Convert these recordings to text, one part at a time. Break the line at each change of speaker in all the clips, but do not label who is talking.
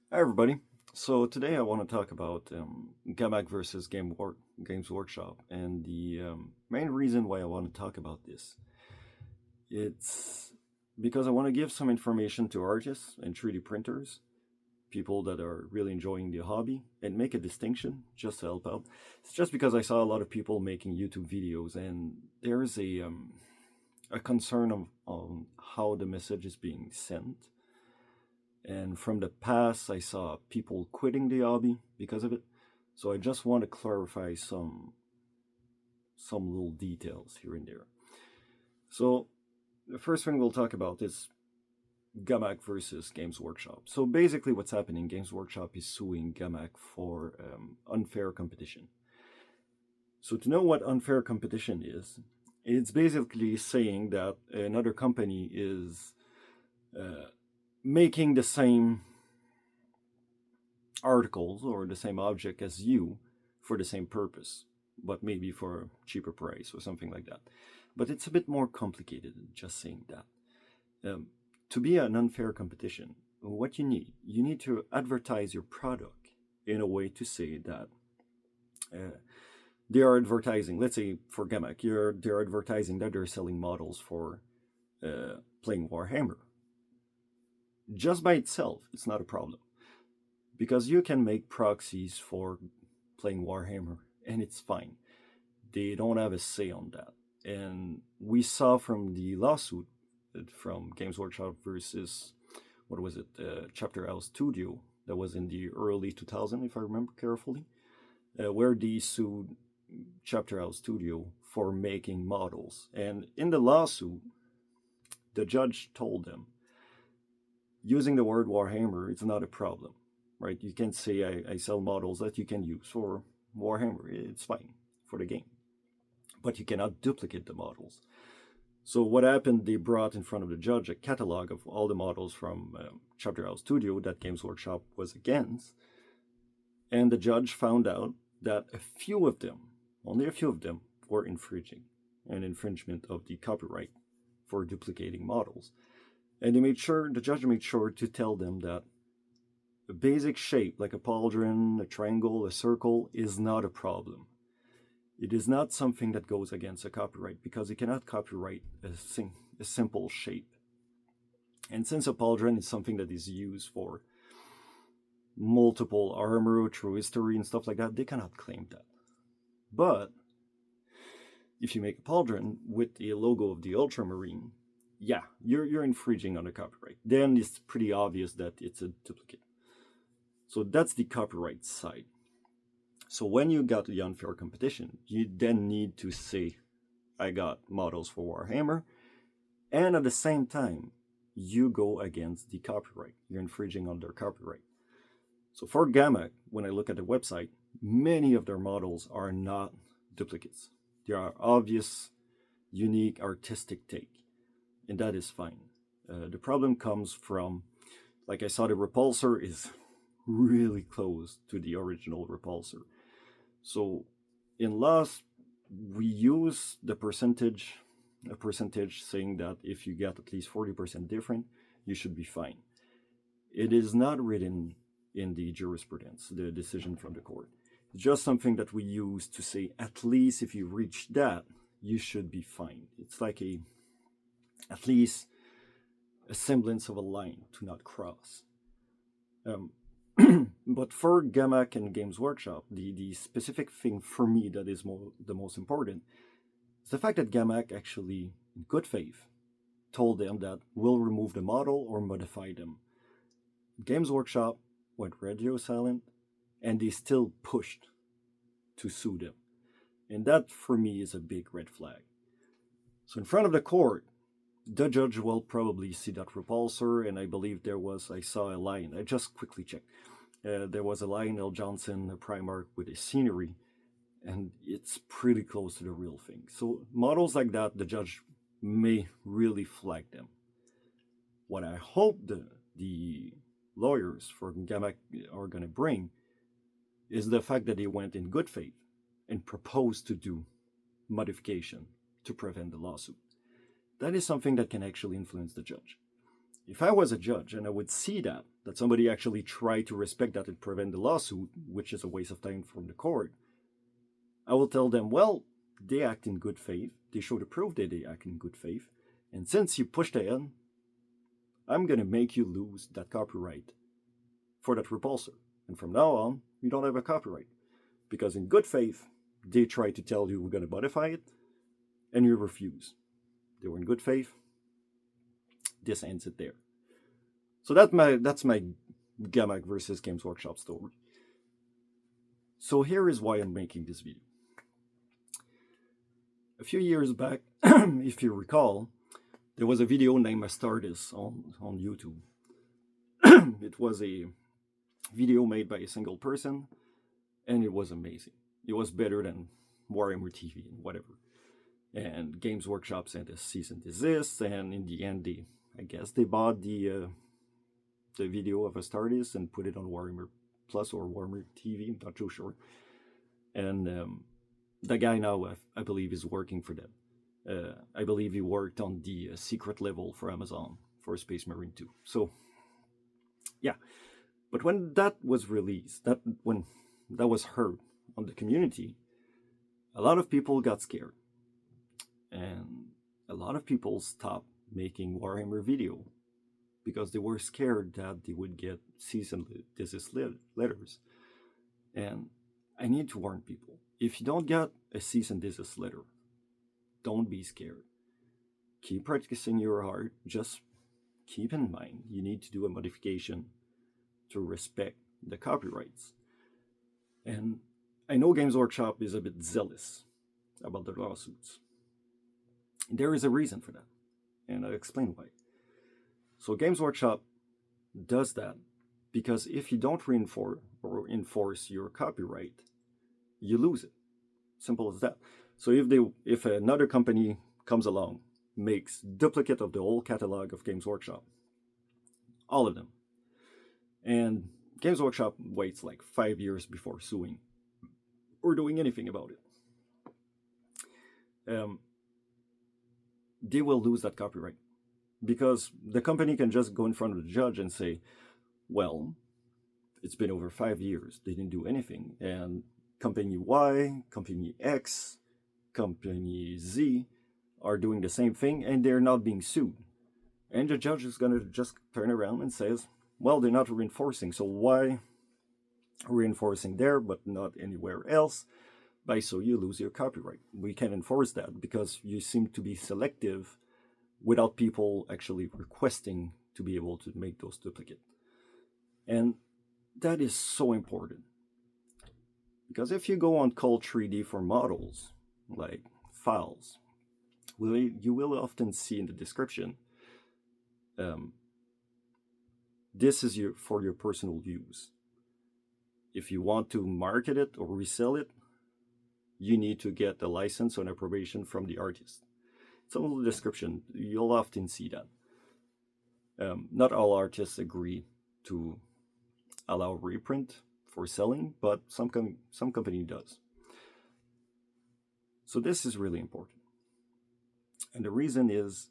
Hi, everybody. So today I want to talk about Gamak versus Games Workshop, and the main reason why I want to talk about this, it's because I want to give some information to artists and 3D printers, people that are really enjoying the hobby, and make a distinction just to help out. It's just because I saw a lot of people making YouTube videos, and there's a concern on how the message is being sent. And from the past, I saw people quitting the hobby because of it. So I just want to clarify some little details here and there. So the first thing we'll talk about is Gamak versus Games Workshop. So basically, what's happening? Games Workshop is suing Gamak for unfair competition. So to know what unfair competition is, it's basically saying that another company is making the same articles or the same object as you for the same purpose, but maybe for a cheaper price or something like that. But it's a bit more complicated than just saying that. To be an unfair competition, what you need to advertise your product in a way to say that they are advertising. Let's say for Gamak, they're advertising that they're selling models for playing Warhammer. Just by itself, it's not a problem because you can make proxies for playing Warhammer and it's fine. They don't have a say on that. And we saw from the lawsuit from Games Workshop versus, what was it, Chapter House Studio, that was in the early 2000s, if I remember carefully, where they sued Chapter House Studio for making models. And in the lawsuit, the judge told them, using the word Warhammer, it's not a problem, right? You can say I sell models that you can use for Warhammer. It's fine for the game, but you cannot duplicate the models. So what happened? They brought in front of the judge a catalog of all the models from Chapter House Studio that Games Workshop was against, and the judge found out that a few of them, only a few of them, were infringing, an infringement of the copyright for duplicating models. And the judge made sure to tell them that a basic shape like a pauldron, a triangle, a circle is not a problem. It is not something that goes against a copyright because you cannot copyright a simple shape. And since a pauldron is something that is used for multiple armor through history and stuff like that, they cannot claim that. But if you make a pauldron with a logo of the Ultramarine, yeah, you're infringing on the copyright. Then it's pretty obvious that it's a duplicate. So that's the copyright side. So when you got the unfair competition, you then need to say, I got models for Warhammer, and at the same time, you go against the copyright. You're infringing on their copyright. So for Gamak, when I look at the website, many of their models are not duplicates. They are obvious, unique, artistic take, and that is fine. The problem comes from, like I saw, the repulsor is really close to the original repulsor. So in loss, we use a percentage saying that if you get at least 40% different, you should be fine. It is not written in the jurisprudence, the decision from the court. It's just something that we use to say at least if you reach that, you should be fine. It's like at least a semblance of a line to not cross. But for Gamak and Games Workshop, the specific thing for me that is the most important is the fact that Gamak actually, in good faith, told them that we'll remove the model or modify them. Games Workshop went radio silent, and they still pushed to sue them. And that, for me, is a big red flag. So in front of the court, the judge will probably see that repulsor, and I believe I saw a line, I just quickly checked. There was a Lionel Johnson, a Primarch with a scenery, and it's pretty close to the real thing. So models like that, the judge may really flag them. What I hope the lawyers for Gamak are going to bring is the fact that they went in good faith and proposed to do modification to prevent the lawsuit. That is something that can actually influence the judge. If I was a judge and I would see that that somebody actually try to respect that and prevent the lawsuit, which is a waste of time from the court, I will tell them, well, they act in good faith. They show the proof that they act in good faith. And since you pushed ahead, I'm going to make you lose that copyright for that repulsor. And from now on, you don't have a copyright. Because in good faith, they try to tell you we're going to modify it, and you refuse. They were in good faith. This ends it there. So that's my Gamak versus Games Workshop story. So here is why I'm making this video. A few years back, if you recall, there was a video named Astartes on YouTube. It was a video made by a single person, and it was amazing. It was better than Warhammer TV and whatever. And Games Workshop sent a cease and desist, and in the end, I guess they bought the video of Astartes and put it on Warhammer Plus or Warhammer TV. I'm not too sure. And the guy now, I believe, is working for them. I believe he worked on the secret level for Amazon for Space Marine 2. So, yeah. But when that was released, when that was heard on the community, a lot of people got scared. And a lot of people stopped making Warhammer video because they were scared that they would get cease and desist letters. And I need to warn people, if you don't get a cease and desist letter, don't be scared. Keep practicing your art. Just keep in mind you need to do a modification to respect the copyrights. And I know Games Workshop is a bit zealous about the lawsuits. There is a reason for that, and I'll explain why. So Games Workshop does that because if you don't reinforce or enforce your copyright, you lose it. Simple as that. So if another company comes along, makes duplicate of the whole catalog of Games Workshop, all of them, and Games Workshop waits like 5 years before suing or doing anything about it, they will lose that copyright because the company can just go in front of the judge and say, well, it's been over 5 years, they didn't do anything, and company Y, company X, company Z are doing the same thing and they're not being sued. And the judge is going to just turn around and says, well, they're not reinforcing, so why reinforcing there but not anywhere else? By so you lose your copyright. We can't enforce that because you seem to be selective without people actually requesting to be able to make those duplicates. And that is so important. Because if you go on Cult 3D for models, like files, you will often see in the description, this is for your personal use. If you want to market it or resell it, you need to get a license or an approbation from the artist. It's a little description. You'll often see that. Not all artists agree to allow reprint for selling, but some company does. So this is really important. And the reason is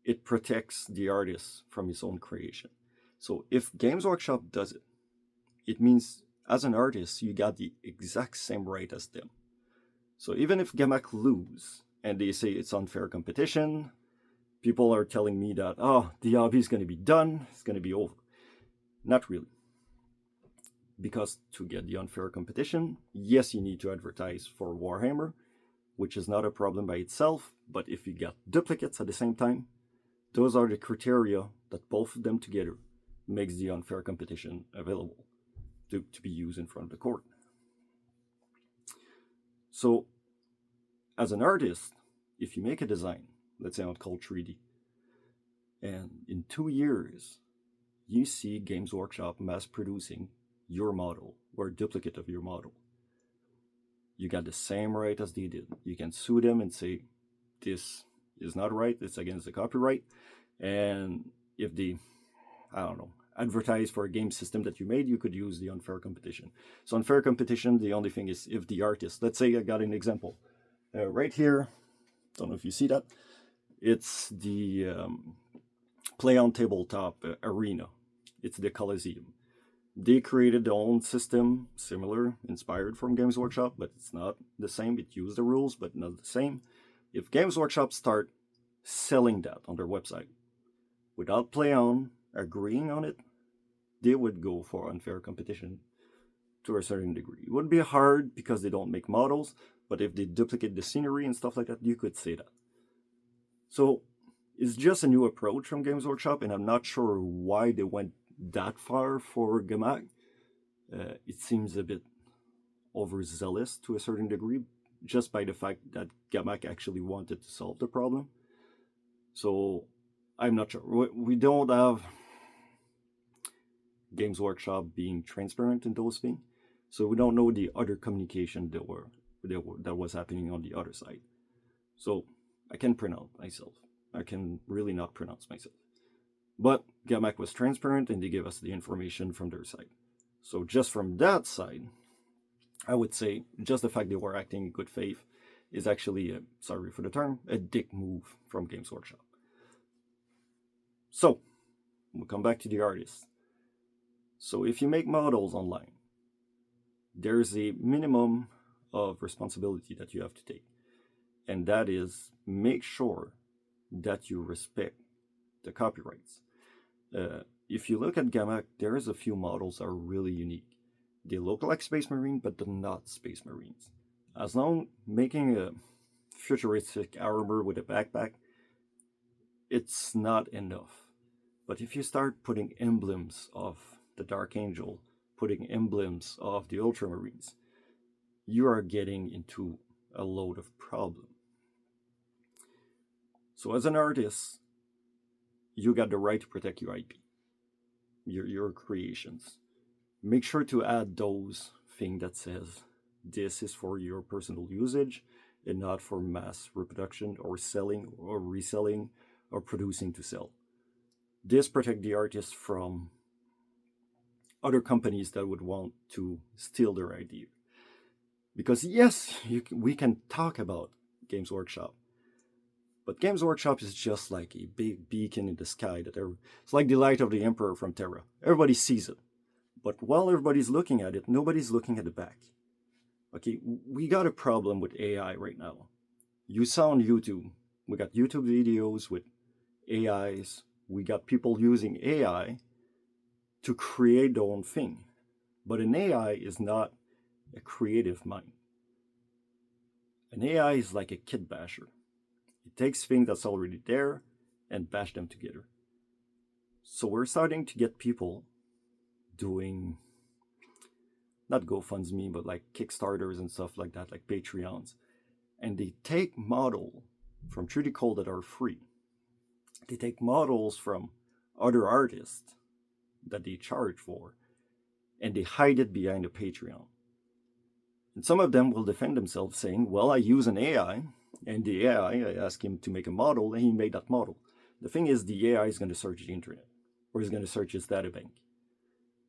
it protects the artist from his own creation. So if Games Workshop does it, it means as an artist, you got the exact same right as them. So even if Gamak lose and they say it's unfair competition, people are telling me that, the hobby is going to be done, it's going to be over. Not really. Because to get the unfair competition, yes, you need to advertise for Warhammer, which is not a problem by itself, but if you get duplicates at the same time, those are the criteria that both of them together makes the unfair competition available to be used in front of the court. So, as an artist, if you make a design, let's say on Cult 3D, and in 2 years, you see Games Workshop mass producing your model or a duplicate of your model, you got the same right as they did. You can sue them and say, this is not right, it's against the copyright. And if they, advertise for a game system that you made, you could use the unfair competition. So unfair competition, the only thing is if the artist, let's say I got an example. Right here, don't know if you see that, it's the Play on Tabletop arena. It's the Coliseum. They created their own system, similar, inspired from Games Workshop, but it's not the same. It used the rules, but not the same. If Games Workshop start selling that on their website without PlayOn agreeing on it, they would go for unfair competition to a certain degree. It would be hard because they don't make models, but if they duplicate the scenery and stuff like that, you could say that. So it's just a new approach from Games Workshop, and I'm not sure why they went that far for Gamak. It seems a bit overzealous to a certain degree, just by the fact that Gamak actually wanted to solve the problem. So I'm not sure. We don't have Games Workshop being transparent in those things, so we don't know the other communication that was happening on the other side. So I can pronounce myself. I can really not pronounce myself. But Gamak was transparent and they gave us the information from their side. So just from that side, I would say just the fact they were acting in good faith is actually, sorry for the term, a dick move from Games Workshop. So, we'll come back to the artists. So if you make models online, there's a minimum of responsibility that you have to take. And that is make sure that you respect the copyrights. If you look at Gamak, there's a few models that are really unique. They look like Space Marine, but they're not Space Marines. As long making a futuristic armor with a backpack, it's not enough. But if you start putting emblems of the Dark Angel, putting emblems of the Ultramarines, you are getting into a load of problem. So as an artist, you got the right to protect your IP, your creations. Make sure to add those things that says this is for your personal usage and not for mass reproduction or selling or reselling or producing to sell. This protects the artist from other companies that would want to steal their idea. Because yes, we can talk about Games Workshop, but Games Workshop is just like a big beacon in the sky it's like the light of the Emperor from Terra. Everybody sees it. But while everybody's looking at it, nobody's looking at the back. Okay, we got a problem with AI right now. You saw on YouTube, we got YouTube videos with AIs. We got people using AI to create their own thing. But an AI is not a creative mind. An AI is like a kit basher. It takes things that's already there and bash them together. So we're starting to get people doing, not GoFundMe, but like Kickstarters and stuff like that, like Patreons. And they take model from 3D Code that are free. They take models from other artists that they charge for, and they hide it behind a Patreon. And some of them will defend themselves saying, well, I use an AI, and the AI, I ask him to make a model, and he made that model. The thing is, the AI is going to search the internet, or he's going to search his data bank,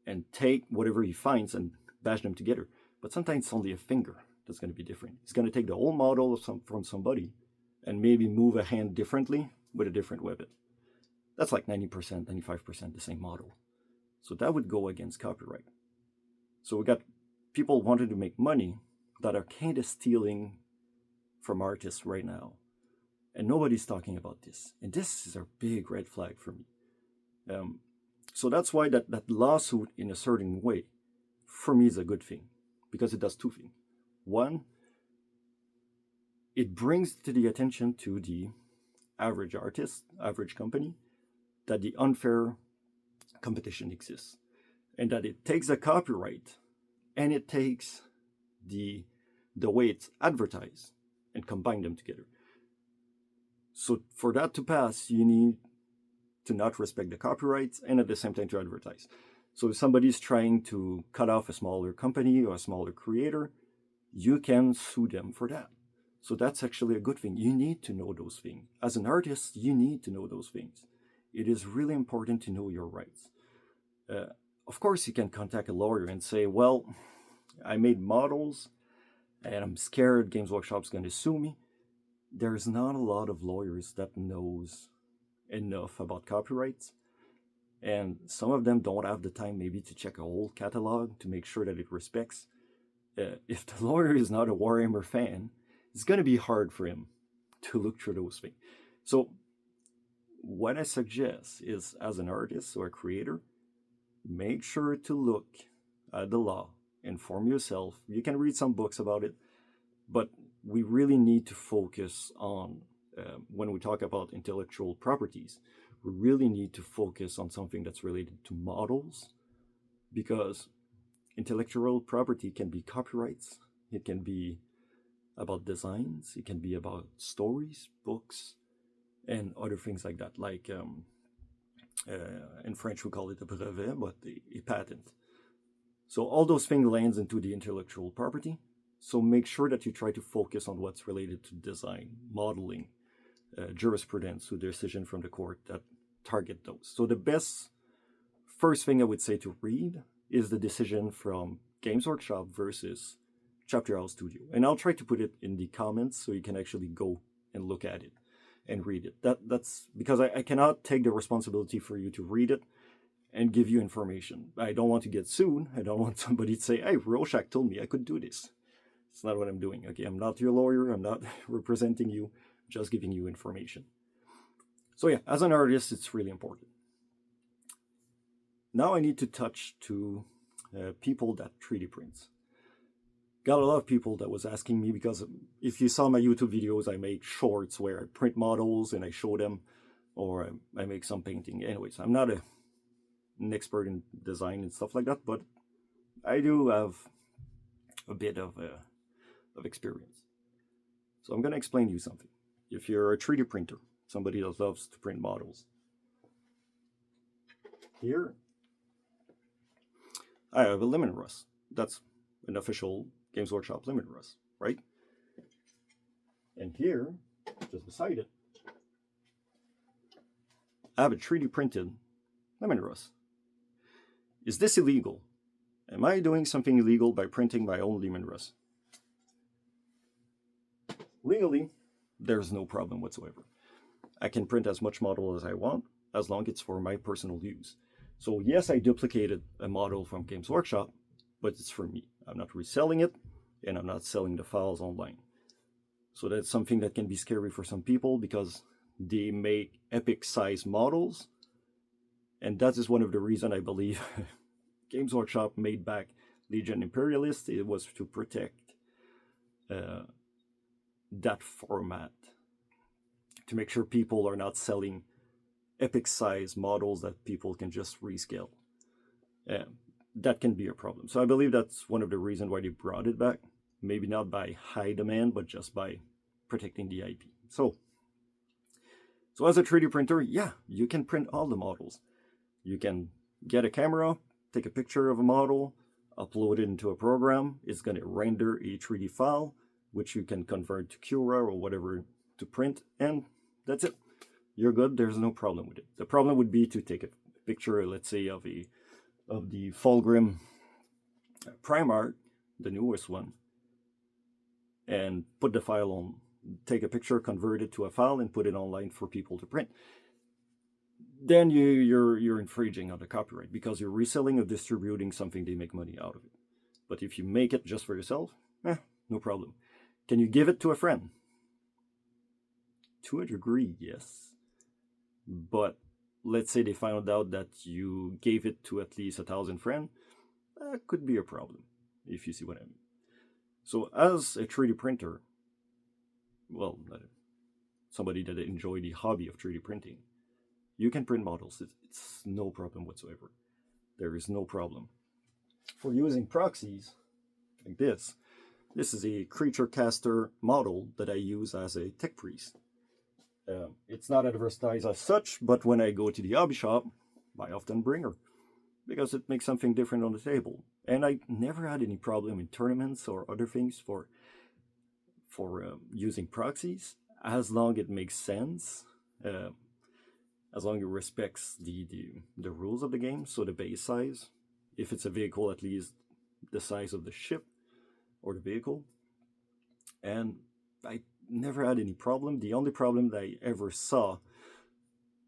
and take whatever he finds and bash them together. But sometimes it's only a finger that's going to be different. He's going to take the whole model from somebody and maybe move a hand differently with a different weapon. That's like 90%, 95% the same model. So that would go against copyright. So we got people wanting to make money that are kind of stealing from artists right now. And nobody's talking about this. And this is a big red flag for me. So that's why that lawsuit, in a certain way, for me is a good thing. Because it does two things. One, it brings to the attention to the average artist, average company, that the unfair competition exists. And that it takes a copyright and it takes the way it's advertised and combine them together. So for that to pass, you need to not respect the copyrights and at the same time to advertise. So if somebody's trying to cut off a smaller company or a smaller creator, you can sue them for that. So that's actually a good thing. You need to know those things. As an artist, you need to know those things. It is really important to know your rights. Of course, you can contact a lawyer and say, well, I made models and I'm scared Games Workshop's going to sue me. There's not a lot of lawyers that knows enough about copyrights. And some of them don't have the time maybe to check a whole catalog to make sure that it respects. If the lawyer is not a Warhammer fan, it's going to be hard for him to look through those things. So what I suggest is, as an artist or a creator, make sure to look at the law, inform yourself. You can read some books about it, but we really need to focus on, when we talk about intellectual properties, we really need to focus on something that's related to models, because intellectual property can be copyrights, it can be about designs, it can be about stories, books, and other things like that. Like in French we call it a brevet, but a patent. So all those things lands into the intellectual property. So make sure that you try to focus on what's related to design, modeling, jurisprudence, or decision from the court that target those. So the best first thing I would say to read is the decision from Games Workshop versus Chapter House Studio. And I'll try to put it in the comments so you can actually go and look at it and read it. That's because I cannot take the responsibility for you to read it and give you information. I don't want to get sued. I don't want somebody to say, hey, Rorschach told me I could do this. It's not what I'm doing. Okay, I'm not your lawyer. I'm not representing you, just giving you information. So yeah, as an artist, it's really important. Now I need to touch to people that 3D prints. Got a lot of people that was asking me, because if you saw my YouTube videos, I make shorts where I print models and I show them, or I make some painting. Anyways, I'm not an expert in design and stuff like that, but I do have a bit of experience. So I'm going to explain to you something. If you're a 3D printer, somebody that loves to print models, here I have a lemon rust. That's an official Games Workshop lemon rust, right? And here, just beside it, I have a 3D printed lemon rust. Is this illegal? Am I doing something illegal by printing my own lemon rust? Legally, there's no problem whatsoever. I can print as much model as I want, as long as it's for my personal use. So yes, I duplicated a model from Games Workshop, but it's for me. I'm not reselling it, and I'm not selling the files online. So that's something that can be scary for some people, because they make epic size models, and that is one of the reasons I believe Games Workshop made back Legion Imperialist. It was to protect that format, to make sure people are not selling epic size models that people can just rescale. That can be a problem. So I believe that's one of the reasons why they brought it back. Maybe not by high demand, but just by protecting the IP. So as a 3D printer, yeah, you can print all the models. You can get a camera, take a picture of a model, upload it into a program. It's going to render a 3D file, which you can convert to Cura or whatever to print, and that's it. You're good. There's no problem with it. The problem would be to take a picture, let's say, of the Fulgrim Primarch, the newest one, and put the file on, take a picture, convert it to a file, and put it online for people to print. Then you're infringing on the copyright, because you're reselling or distributing something they make money out of it. But if you make it just for yourself, no problem. Can you give it to a friend? To a degree, yes. But let's say they found out that you gave it to at least 1,000 friends, that could be a problem, if you see what I mean. So as a 3D printer, well, somebody that enjoy the hobby of 3D printing, you can print models. It's no problem whatsoever. There is no problem. For using proxies like this is a creature caster model that I use as a tech priest. It's not advertised as such, but when I go to the hobby shop, I often bring her, because it makes something different on the table. And I never had any problem in tournaments or other things for using proxies, as long as it makes sense, as long as it respects the rules of the game. So the base size, if it's a vehicle, at least the size of the ship or the vehicle. And I never had any problem. The only problem that I ever saw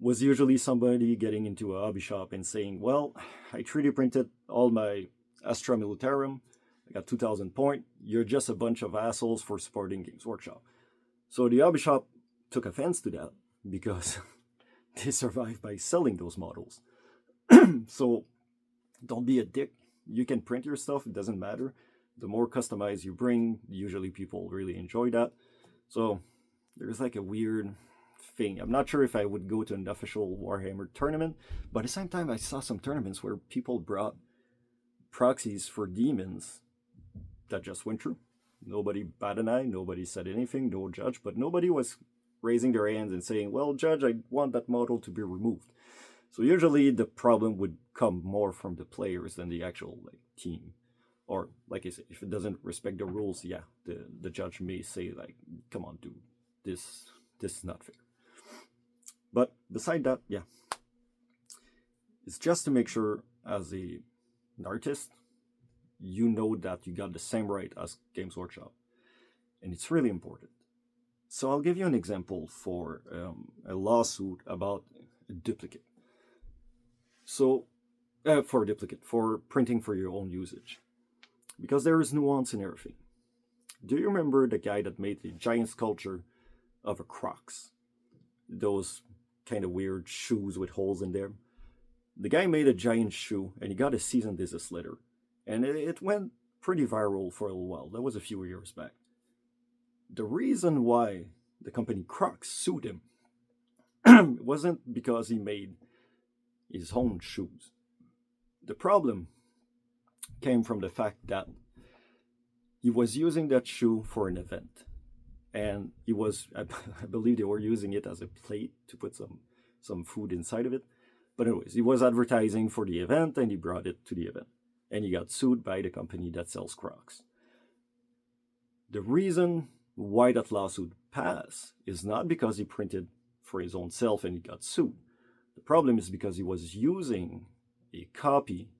was usually somebody getting into a hobby shop and saying, well, I 3D printed all my Astra Militarum, I got 2000 point, you're just a bunch of assholes for supporting Games Workshop. So the hobby shop took offense to that because they survived by selling those models. So don't be a dick. You can print your stuff, it doesn't matter. The more customized you bring, usually people really enjoy that. So there's like a weird thing. I'm not sure if I would go to an official Warhammer tournament, but at the same time, I saw some tournaments where people brought proxies for demons that just went through. Nobody bat an eye, nobody said anything, no judge, but nobody was raising their hands and saying, well, judge, I want that model to be removed. So usually the problem would come more from the players than the actual team. Or, like I said, if it doesn't respect the rules, yeah, the judge may say, like, come on, dude, this is not fair. But beside that, yeah, it's just to make sure as an artist, you know that you got the same right as Games Workshop. And it's really important. So I'll give you an example for a lawsuit about a duplicate. So, for a duplicate, for printing for your own usage. Because there is nuance in everything. Do you remember the guy that made the giant sculpture of a Crocs? Those kind of weird shoes with holes in them. The guy made a giant shoe and he got a cease and desist letter. And it went pretty viral for a little while. That was a few years back. The reason why the company Crocs sued him wasn't because he made his own shoes. The problem came from the fact that he was using that shoe for an event. And he was, I believe they were using it as a plate to put some food inside of it. But anyways, he was advertising for the event and he brought it to the event. And he got sued by the company that sells Crocs. The reason why that lawsuit passed is not because he printed for his own self and he got sued. The problem is because he was using a copy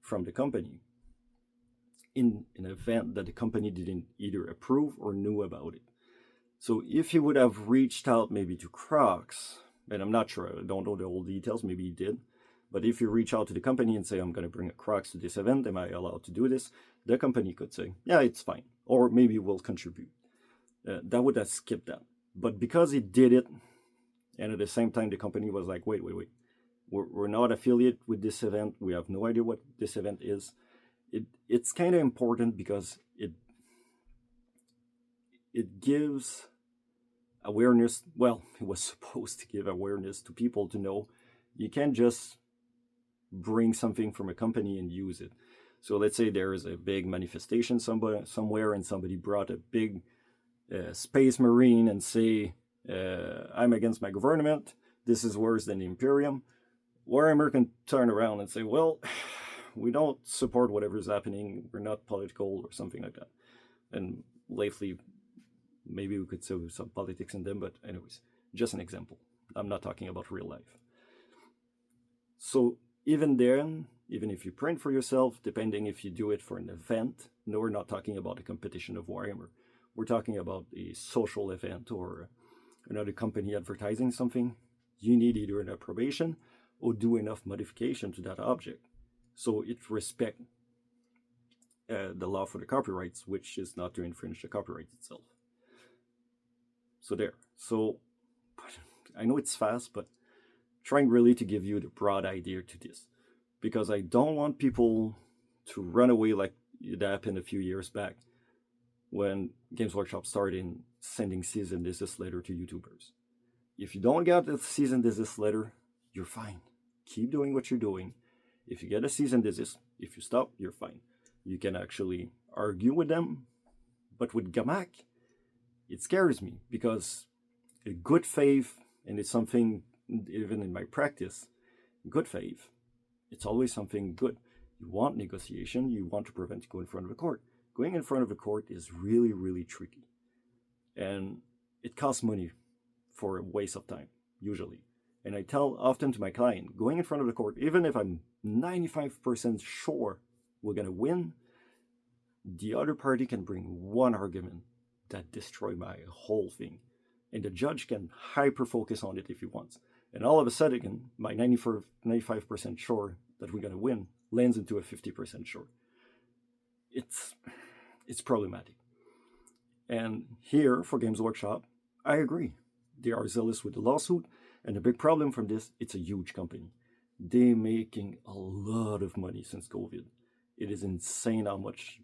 from the company in an event that the company didn't either approve or knew about it. So if he would have reached out maybe to Crocs, and I'm not sure, I don't know the whole details, maybe he did, but if you reach out to the company and say, I'm going to bring a Crocs to this event, am I allowed to do this? The company could say, yeah, it's fine, or maybe we'll contribute. That would have skipped that. But because he did it, and at the same time the company was like, wait, we're not affiliate with this event, we have no idea what this event is. It's kind of important because it gives awareness. Well, it was supposed to give awareness to people to know you can't just bring something from a company and use it. So let's say there is a big manifestation somewhere and somebody brought a big space marine and say, I'm against my government, this is worse than the Imperium. Warhammer can turn around and say, well, we don't support whatever's happening, we're not political or something like that. And lately, maybe we could say some politics in them, but anyways, just an example. I'm not talking about real life. So even then, even if you print for yourself, depending if you do it for an event, no, we're not talking about a competition of Warhammer. We're talking about a social event or another company advertising something. You need either an approbation or do enough modification to that object so it respects the law for the copyrights, which is not to infringe the copyright itself. So there. So I know it's fast, but trying really to give you the broad idea to this, because I don't want people to run away like it happened a few years back when Games Workshop started sending cease and desist letter to YouTubers. If you don't get a cease and desist letter, you're fine. Keep doing what you're doing. If you get a cease and desist, if you stop, you're fine. You can actually argue with them. But with Gamak, it scares me because a good faith, and it's something even in my practice, good faith, it's always something good. You want negotiation, you want to prevent going in front of a court. Going in front of a court is really, really tricky. And it costs money for a waste of time, usually. And I tell often to my client, going in front of the court, even if I'm 95% sure we're going to win, the other party can bring one argument that destroys my whole thing. And the judge can hyper-focus on it if he wants. And all of a sudden, my 95% sure that we're going to win lands into a 50% sure. It's problematic. And here, for Games Workshop, I agree. They are zealous with the lawsuit, and the big problem from this, it's a huge company. They're making a lot of money since COVID. It is insane how much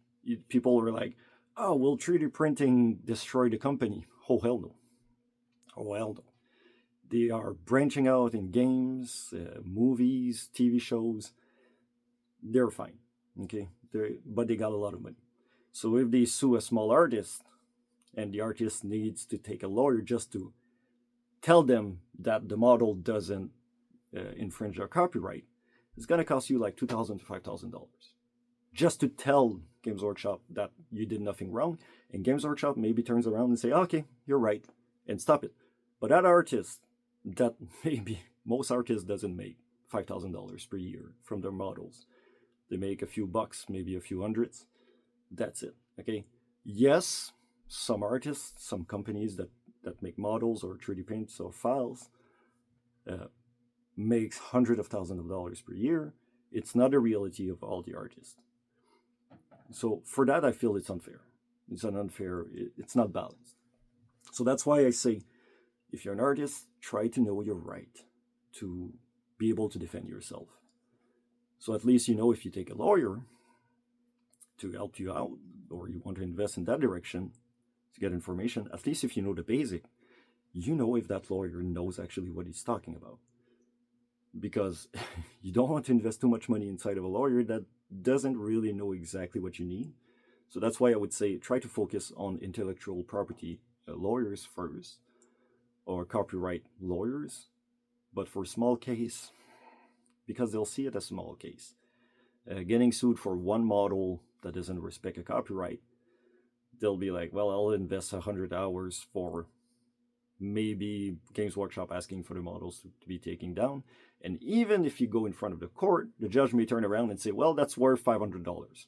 people are like, oh, will 3D printing destroy the company? Oh, hell no. Oh, hell no. They are branching out in games, movies, TV shows. They're fine, okay? But they got a lot of money. So if they sue a small artist, and the artist needs to take a lawyer just to tell them that the model doesn't infringe their copyright, it's going to cost you like $2,000 to $5,000 just to tell Games Workshop that you did nothing wrong. And Games Workshop maybe turns around and say, okay, you're right, and stop it. But that artist, that maybe most artists doesn't make $5,000 per year from their models. They make a few bucks, maybe a few hundreds. That's it, okay? Yes, some artists, some companies that make models or 3D prints or files makes hundreds of thousands of dollars per year. It's not the reality of all the artists. So for that, I feel it's unfair. It's not balanced. So that's why I say, if you're an artist, try to know your right to be able to defend yourself. So at least you know if you take a lawyer to help you out, or you want to invest in that direction to get information, at least if you know the basic, you know if that lawyer knows actually what he's talking about. Because you don't want to invest too much money inside of a lawyer that doesn't really know exactly what you need. So that's why I would say try to focus on intellectual property lawyers first, or copyright lawyers. But for small case, because they'll see it as small case, getting sued for one model that doesn't respect a copyright, they'll be like, well, I'll invest 100 hours for maybe Games Workshop asking for the models to be taken down. And even if you go in front of the court, the judge may turn around and say, well, that's worth $500.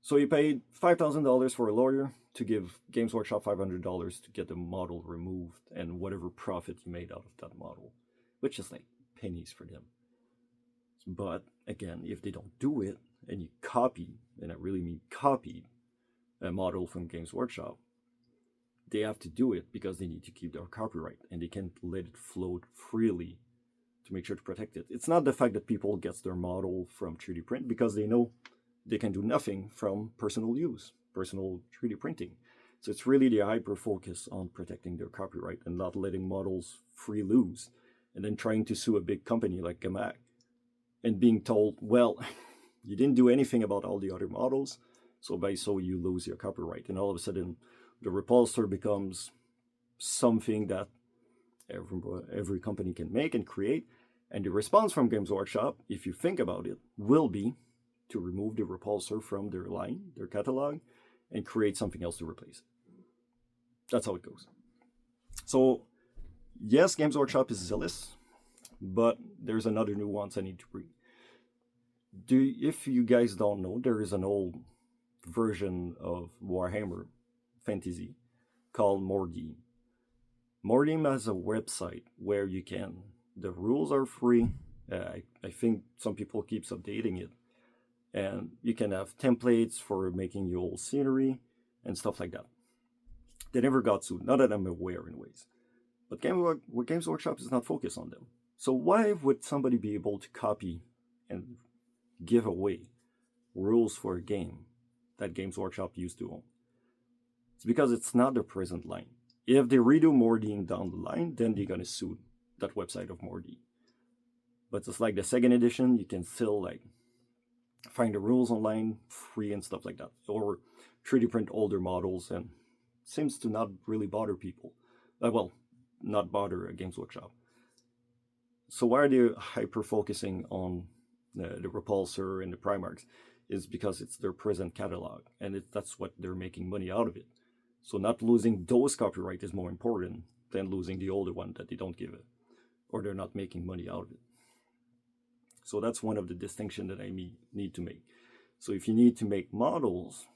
So you paid $5,000 for a lawyer to give Games Workshop $500 to get the model removed and whatever profit you made out of that model, which is like pennies for them. But again, if they don't do it and you copy, and I really mean copy, a model from Games Workshop, they have to do it because they need to keep their copyright, and they can't let it float freely to make sure to protect it. It's not the fact that people get their model from 3D print, because they know they can do nothing from personal use, personal 3D printing. So it's really the hyper focus on protecting their copyright and not letting models free loose, and then trying to sue a big company like Gamak and being told, well, you didn't do anything about all the other models, so you lose your copyright. And all of a sudden, the repulsor becomes something that every company can make and create. And the response from Games Workshop, if you think about it, will be to remove the repulsor from their line, their catalog, and create something else to replace it. That's how it goes. So, yes, Games Workshop is zealous, but there's another nuance I need to bring. If you guys don't know, there is an old version of Warhammer Fantasy called Mordim. Mordim has a website where you can, the rules are free. I think some people keeps updating it. And you can have templates for making your old scenery and stuff like that. They never got sued, not that I'm aware anyways. But Games Workshop is not focused on them. So why would somebody be able to copy and give away rules for a game that Games Workshop used to own? It's because it's not the present line. If they redo Mordim down the line, then they're gonna sue that website of Mordim. But it's like the second edition, you can still like find the rules online free and stuff like that, or 3D print older models, and seems to not really bother people. Not bother a Games Workshop. So why are they hyper focusing on the repulsor and the Primarchs? Is because it's their present catalog, and that's what they're making money out of it. So not losing those copyright is more important than losing the older one that they don't give it, or they're not making money out of it. So that's one of the distinctions that I need to make. So if you need to make models,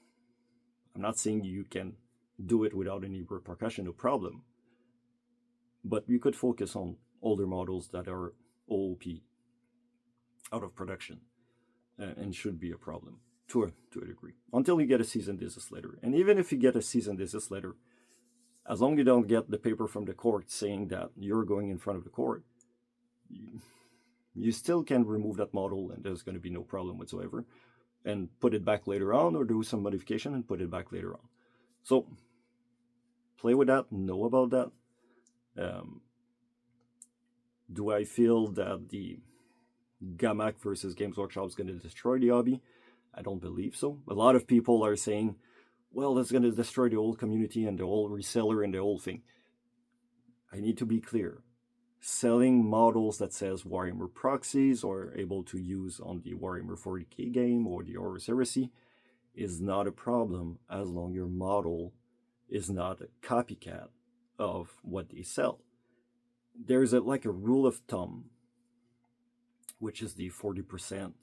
I'm not saying you can do it without any repercussion or problem, But you could focus on older models that are OOP, out of production, and should be a problem to a degree until you get a cease and desist letter. And even if you get a cease and desist letter, as long as you don't get the paper from the court saying that you're going in front of the court, you still can remove that model and there's going to be no problem whatsoever, and put it back later on, or do some modification and put it back later on. So play with that, know about that. Do I feel that the Gamak versus Games Workshop is going to destroy the hobby? I don't believe so. A lot of people are saying, well, that's going to destroy the whole community and the whole reseller and the whole thing. I need to be clear. Selling models that says Warhammer proxies or able to use on the Warhammer 40k game or the Horus Heresy is not a problem as long as your model is not a copycat of what they sell. There's like a rule of thumb, which is the 40%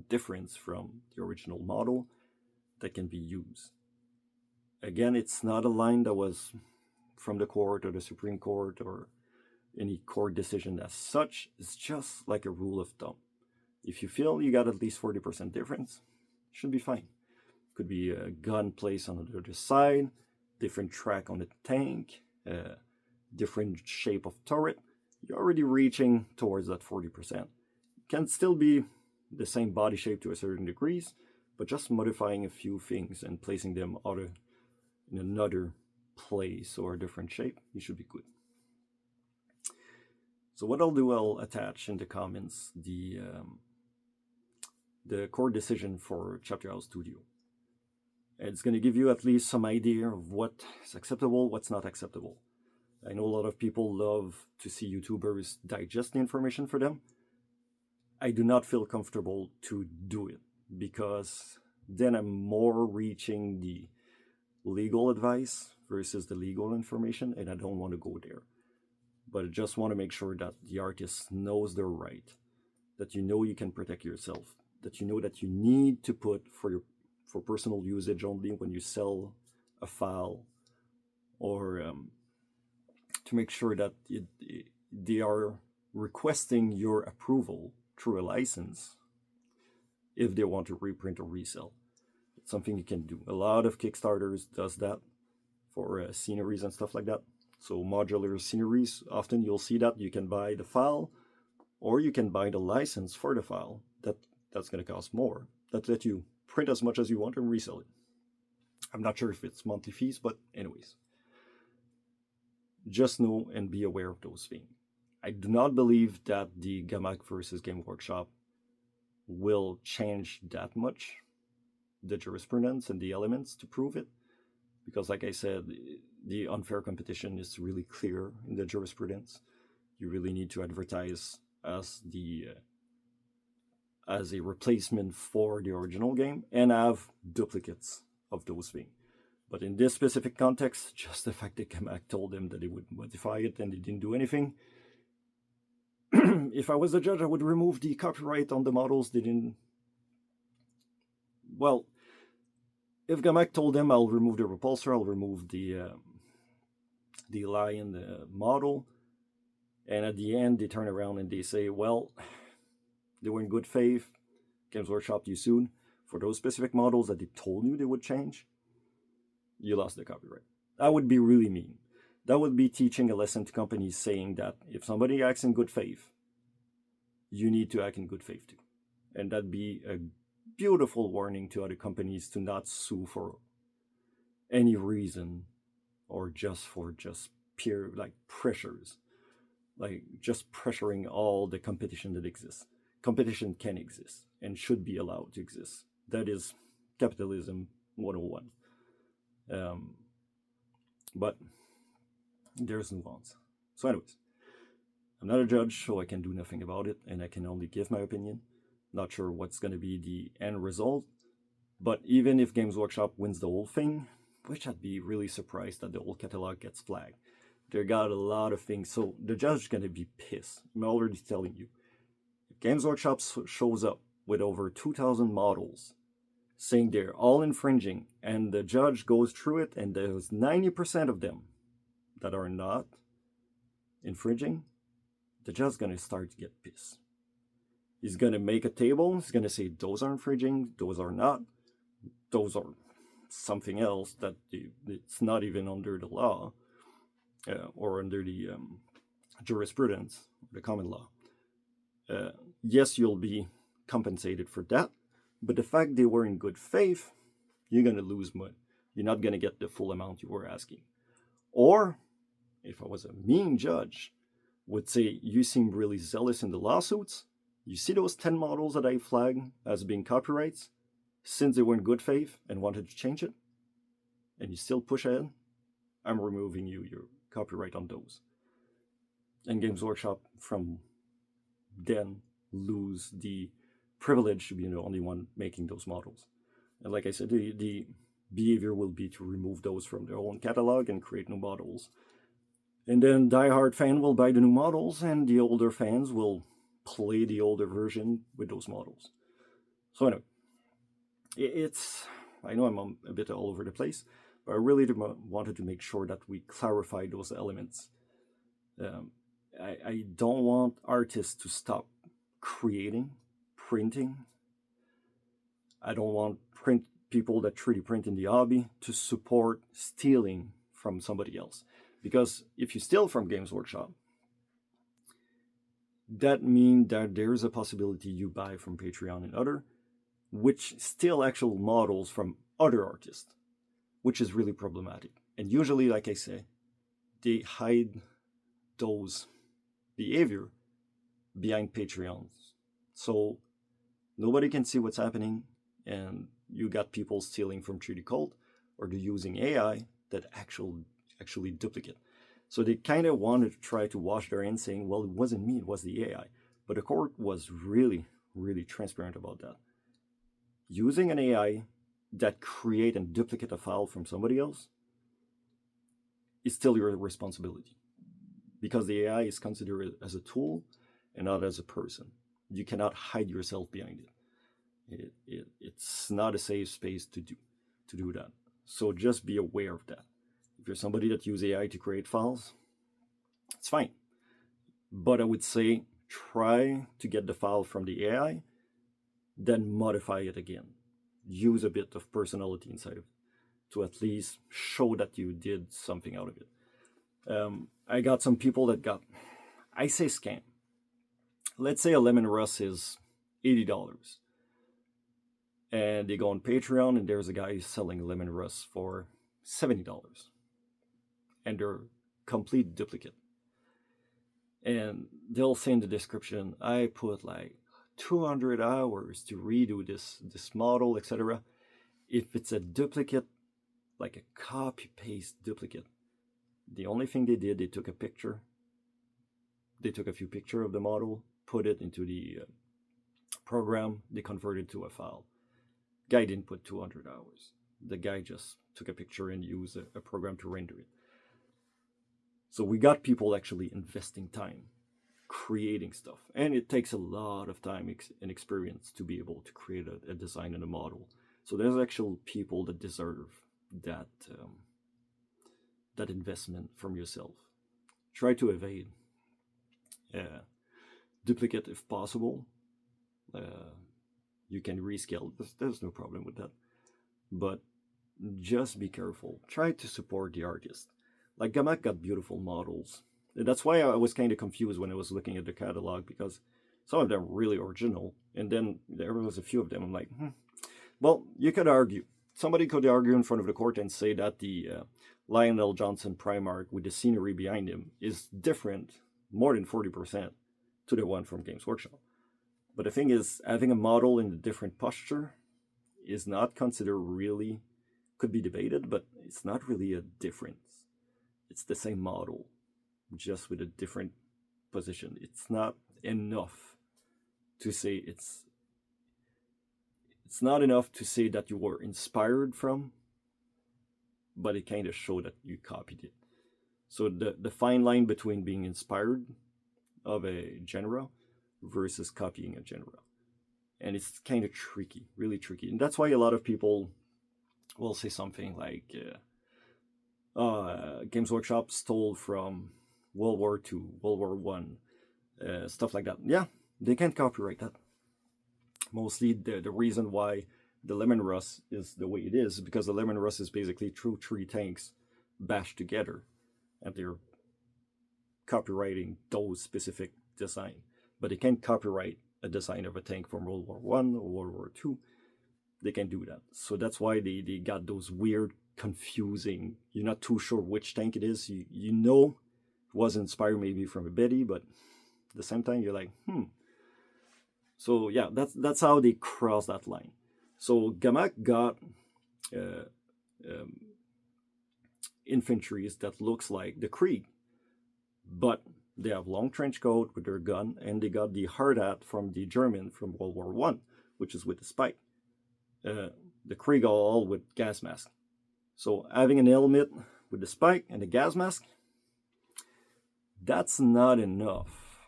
difference from the original model that can be used. Again, it's not a line that was from the court or the Supreme Court or any court decision as such. It's just like a rule of thumb. If you feel you got at least 40% difference, should be fine. Could be a gun placed on the other side, different track on the tank, different shape of turret. You're already reaching towards that 40%. Can still be the same body shape to a certain degrees, but just modifying a few things and placing them in another place or a different shape, you should be good. So what I'll do, I'll attach in the comments the court decision for Chapter House Studio. It's going to give you at least some idea of what is acceptable, what's not acceptable. I know a lot of people love to see YouTubers digest the information for them. I do not feel comfortable to do it because then I'm more reaching the legal advice versus the legal information, and I don't want to go there. But I just want to make sure that the artist knows their right, that you know you can protect yourself, that you know that you need to put for personal usage only when you sell a file, or to make sure that they are requesting your approval through a license if they want to reprint or resell. It's something you can do. A lot of Kickstarters does that for sceneries and stuff like that. So modular sceneries, often you'll see that you can buy the file or you can buy the license for the file. That's going to cost more. That let you print as much as you want and resell it. I'm not sure if it's monthly fees, but anyways. Just know and be aware of those things. I do not believe that the Gamak versus Game Workshop will change that much the jurisprudence and the elements to prove it. Because like I said, the unfair competition is really clear in the jurisprudence. You really need to advertise as a replacement for the original game and have duplicates of those things. But in this specific context, just the fact that Gamak told them that they would modify it and they didn't do anything. If I was the judge, I would remove the copyright on the models they didn't. Well, if Gamak told them I'll remove the repulsor, I'll remove the lion model, and at the end they turn around and they say, well, they were in good faith, Games Workshop you soon, for those specific models that they told you they would change, you lost the copyright. That would be really mean. That would be teaching a lesson to companies saying that if somebody acts in good faith, you need to act in good faith too. And that'd be a beautiful warning to other companies to not sue for any reason or just pure pressures, like just pressuring all the competition that exists. Competition can exist and should be allowed to exist. That is capitalism 101. But there's nuance. So anyways, I'm not a judge, so I can do nothing about it, and I can only give my opinion. Not sure what's going to be the end result, but even if Games Workshop wins the whole thing, which I'd be really surprised that the whole catalog gets flagged. They got a lot of things, so the judge is going to be pissed. I'm already telling you. If Games Workshop shows up with over 2,000 models saying they're all infringing, and the judge goes through it, and there's 90% of them that are not, infringing, the judge's gonna start to get pissed. He's gonna make a table, he's gonna say those are infringing, those are not, those are something else that it's not even under the law or under the jurisprudence, the common law. Yes, you'll be compensated for that, but the fact they were in good faith, you're gonna lose money. You're not gonna get the full amount you were asking. Or, if I was a mean judge, would say, you seem really zealous in the lawsuits. You see those 10 models that I flagged as being copyrights, since they were in good faith and wanted to change it, and you still push ahead, I'm removing your copyright on those. And Games Workshop from then lose the privilege to be the only one making those models. And like I said, the behavior will be to remove those from their own catalog and create new models. And then diehard fan will buy the new models, and the older fans will play the older version with those models. So anyway, I know I'm a bit all over the place, but I really wanted to make sure that we clarify those elements. I don't want artists to stop creating, printing. I don't want people that 3D print in the hobby to support stealing from somebody else. Because if you steal from Games Workshop, that means that there's a possibility you buy from Patreon and other, which steal actual models from other artists, which is really problematic. And usually, like I say, they hide those behavior behind Patreons. So nobody can see what's happening, and you got people stealing from 3D Cult, or they're using AI that actually duplicate. So they kind of wanted to try to wash their hands, saying, well, it wasn't me, it was the AI. But the court was really, really transparent about that. Using an AI that create and duplicate a file from somebody else is still your responsibility, because the AI is considered as a tool and not as a person. You cannot hide yourself behind it. It's not a safe space to do that. So just be aware of that. If you're somebody that uses AI to create files, it's fine. But I would say try to get the file from the AI, then modify it again. Use a bit of personality inside of it to at least show that you did something out of it. I got some people that got, I say scam. Let's say a Lemon Russ is $80. And they go on Patreon and there's a guy selling Lemon Russ for $70. And they're complete duplicate. And they'll say in the description, I put like 200 hours to redo this model, etc. If it's a duplicate, like a copy-paste duplicate, the only thing they did, they took a picture. They took a few pictures of the model, put it into the program, they converted to a file. Guy didn't put 200 hours. The guy just took a picture and used a program to render it. So we got people actually investing time, creating stuff. And it takes a lot of time and experience to be able to create a design and a model. So there's actual people that deserve that investment from yourself. Try to evade duplicate if possible. You can rescale. There's no problem with that. But just be careful. Try to support the artist. Like Gamak got beautiful models. And that's why I was kind of confused when I was looking at the catalog, because some of them were really original. And then there was a few of them. I'm like, Well, you could argue. Somebody could argue in front of the court and say that the Lionel Johnson Primark with the scenery behind him is different, more than 40%, to the one from Games Workshop. But the thing is, having a model in a different posture is not considered really, could be debated, but it's not really a difference. It's the same model, just with a different position. It's not enough to say it's not enough to say that you were inspired from, but it kind of showed that you copied it. So the fine line between being inspired of a genre versus copying a genre. And it's kind of tricky, really tricky. And that's why a lot of people will say something like, Games Workshop stole from World War II, World War One, stuff like that. Yeah, they can't copyright that. Mostly the reason why the Lemon Rust is the way it is because the Lemon Rust is basically three tanks bashed together, and they're copywriting those specific design, but they can't copyright a design of a tank from World War One or World War Two. They can't do that. So that's why they got those weird, confusing. You're not too sure which tank it is. You know it was inspired maybe from a Betty, but at the same time you're like, So yeah, that's how they cross that line. So Gamak got uh, um, infantries that looks like the Krieg, but they have long trench coat with their gun, and they got the hard hat from the German from World War One, which is with the spike. The Krieg all with gas mask. So having an helmet with the spike and the gas mask, that's not enough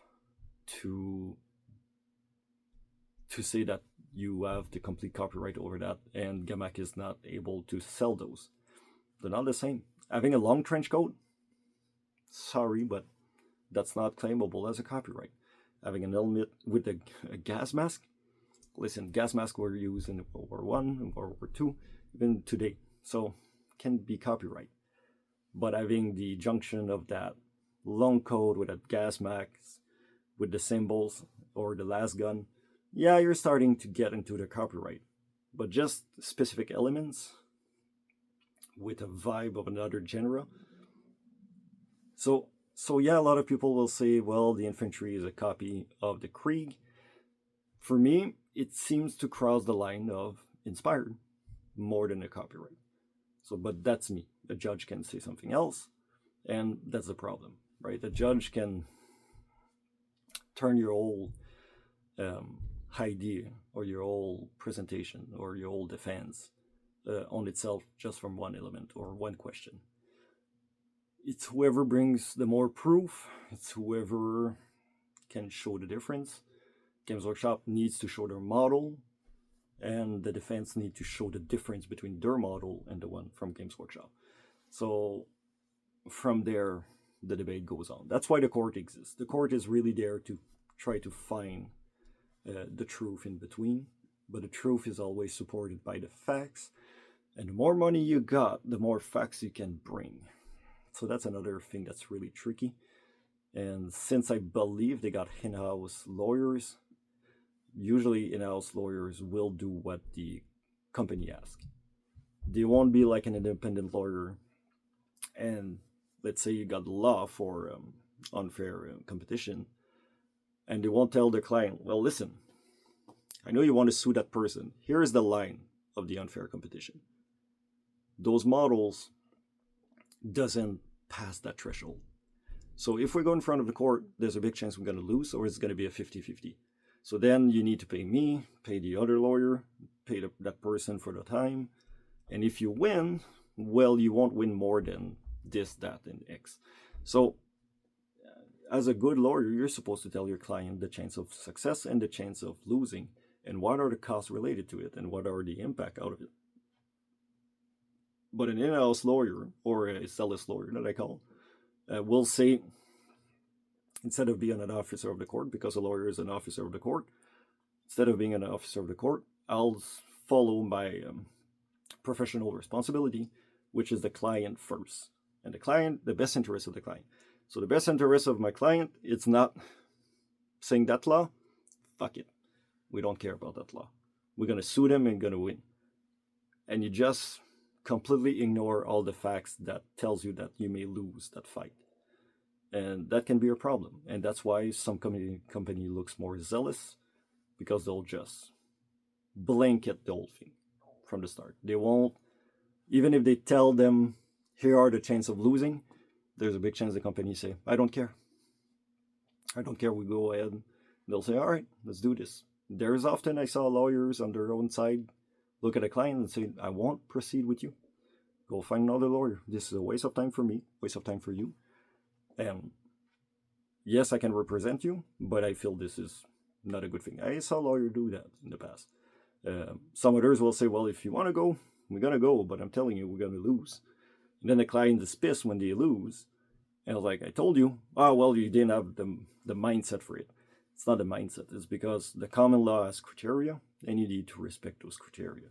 to say that you have the complete copyright over that, and Gamak is not able to sell those. They're not the same. Having a long trench coat, sorry, but that's not claimable as a copyright. Having an helmet with a gas mask, listen, gas masks were used in World War One and World War Two, even today, so can be copyright. But having the junction of that long coat with a gas mask with the symbols or the last gun, yeah, you're starting to get into the copyright. But just specific elements with a vibe of another genre. So yeah, a lot of people will say, well, the infantry is a copy of the Krieg. For me, it seems to cross the line of inspired more than a copyright. So, but that's me. A judge can say something else, and that's the problem, right? The judge can turn your whole idea or your whole presentation or your whole defense on itself just from one element or one question. It's whoever brings the more proof. It's whoever can show the difference. Games Workshop needs to show their model, and the defense need to show the difference between their model and the one from Games Workshop. So from there, the debate goes on. That's why the court exists. The court is really there to try to find the truth in between, but the truth is always supported by the facts. And the more money you got, the more facts you can bring. So that's another thing that's really tricky. And since I believe they got in-house lawyers, usually in-house lawyers will do what the company asks. They won't be like an independent lawyer. And let's say you got law for unfair competition, and they won't tell their client, well, listen, I know you want to sue that person. Here is the line of the unfair competition. Those models doesn't pass that threshold. So if we go in front of the court, there's a big chance we're going to lose, or it's going to be a 50-50. So then you need to pay me, pay the other lawyer, pay that person for the time. And if you win, well, you won't win more than this, that, and X. So as a good lawyer, you're supposed to tell your client the chance of success and the chance of losing, and what are the costs related to it, and what are the impact out of it. But an in-house lawyer, or a zealous lawyer that I call, will say, instead of being an officer of the court, because a lawyer is an officer of the court, instead of being an officer of the court, I'll follow my professional responsibility, which is the client first. And the client, the best interest of the client. So the best interest of my client, it's not saying that law, fuck it. We don't care about that law. We're going to sue them and going to win. And you just completely ignore all the facts that tells you that you may lose that fight. And that can be a problem. And that's why some company looks more zealous, because they'll just blanket the whole thing from the start. They won't, even if they tell them, here are the chance of losing, there's a big chance the company say, I don't care. I don't care, we go ahead. They'll say, all right, let's do this. There's often I saw lawyers on their own side look at a client and say, I won't proceed with you. Go find another lawyer. This is a waste of time for me, waste of time for you. And yes, I can represent you, but I feel this is not a good thing. I saw lawyers do that in the past. Some others will say, well, if you want to go, we're going to go, but I'm telling you, we're going to lose. And then the client is pissed when they lose, And I was like, I told you, oh, well, you didn't have the mindset for it. It's not the mindset. It's because the common law has criteria, and you need to respect those criteria.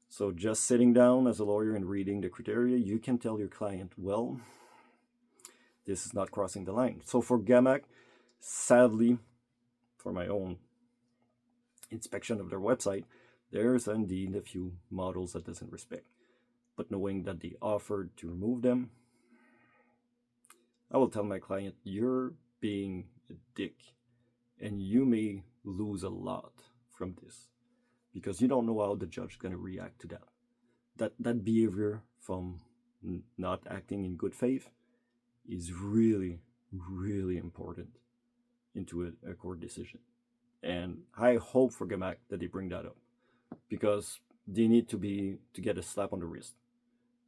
So just sitting down as a lawyer and reading the criteria, you can tell your client, well, this is not crossing the line. So for Gamak, sadly, for my own inspection of their website, there's indeed a few models that doesn't respect. But knowing that they offered to remove them, I will tell my client, you're being a dick, and you may lose a lot from this, because you don't know how the judge is going to react to that. That behavior from not acting in good faith is really, really important into a court decision. And I hope for Gamak that they bring that up, because they need to get a slap on the wrist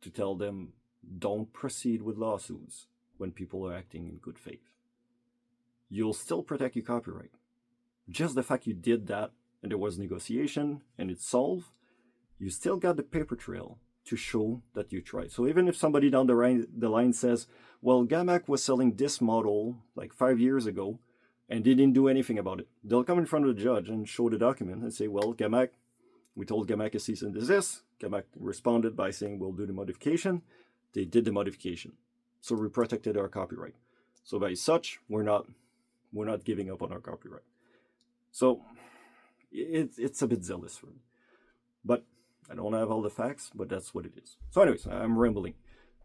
to tell them, don't proceed with lawsuits when people are acting in good faith. You'll still protect your copyright. Just the fact you did that and there was negotiation and it's solved, you still got the paper trail to show that you tried. So even if somebody down the line says, well, Gamak was selling this model like 5 years ago and they didn't do anything about it, they'll come in front of the judge and show the document and say, well, Gamak, we told Gamak a cease and desist. Gamak responded by saying, we'll do the modification. They did the modification. So we protected our copyright. So by such, we're not giving up on our copyright. So it's a bit zealous for me. But I don't have all the facts, but that's what it is. So anyways, I'm rambling.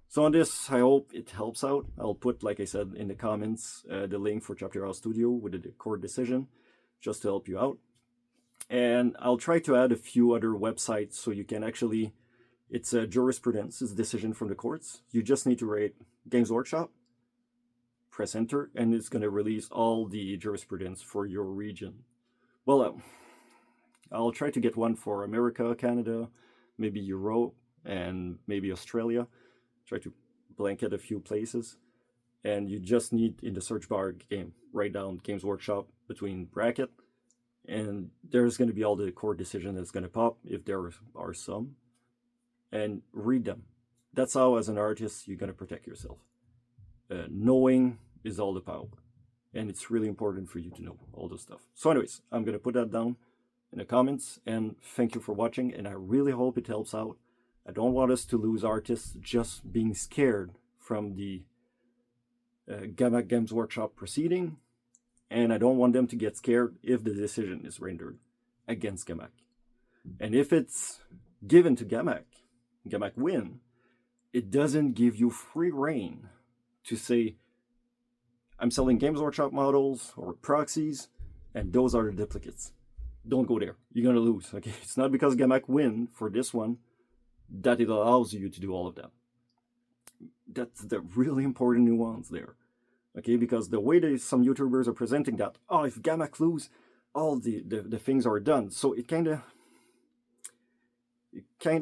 So on this, I hope it helps out. I'll put, like I said, in the comments, the link for Chapter House Studio with the court decision, just to help you out. And I'll try to add a few other websites so you can actually, it's a jurisprudence, it's a decision from the courts. You just need to write Games Workshop, press enter, and it's going to release all the jurisprudence for your region. Well, I'll try to get one for America, Canada, maybe Europe, and maybe Australia. Try to blanket a few places. And you just need, in the search bar, write down Games Workshop between bracket, and there's going to be all the court decision that's going to pop, if there are some, and read them. That's how, as an artist, you're going to protect yourself. Knowing is all the power, and it's really important for you to know all this stuff. So anyways, I'm going to put that down in the comments, and thank you for watching, and I really hope it helps out. I don't want us to lose artists just being scared from the Gamak Games Workshop proceeding, and I don't want them to get scared if the decision is rendered against Gamak. And if it's given to Gamak win, it doesn't give you free reign to say, I'm selling Games Workshop models or proxies, and those are the duplicates. Don't go there. You're going to lose. Okay, it's not because Gamak win for this one that it allows you to do all of that. That's the really important nuance there. Okay, because the way that some YouTubers are presenting that, oh, if Gamak lose, all the things are done. So it kind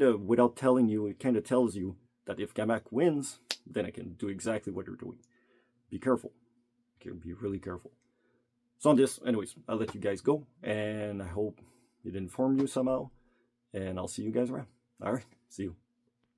of, without telling you, it kind of tells you that if Gamak wins, then I can do exactly what you're doing. Be careful. Okay, be really careful. So on this, anyways, I'll let you guys go, and I hope it informed you somehow, and I'll see you guys around. All right, see you.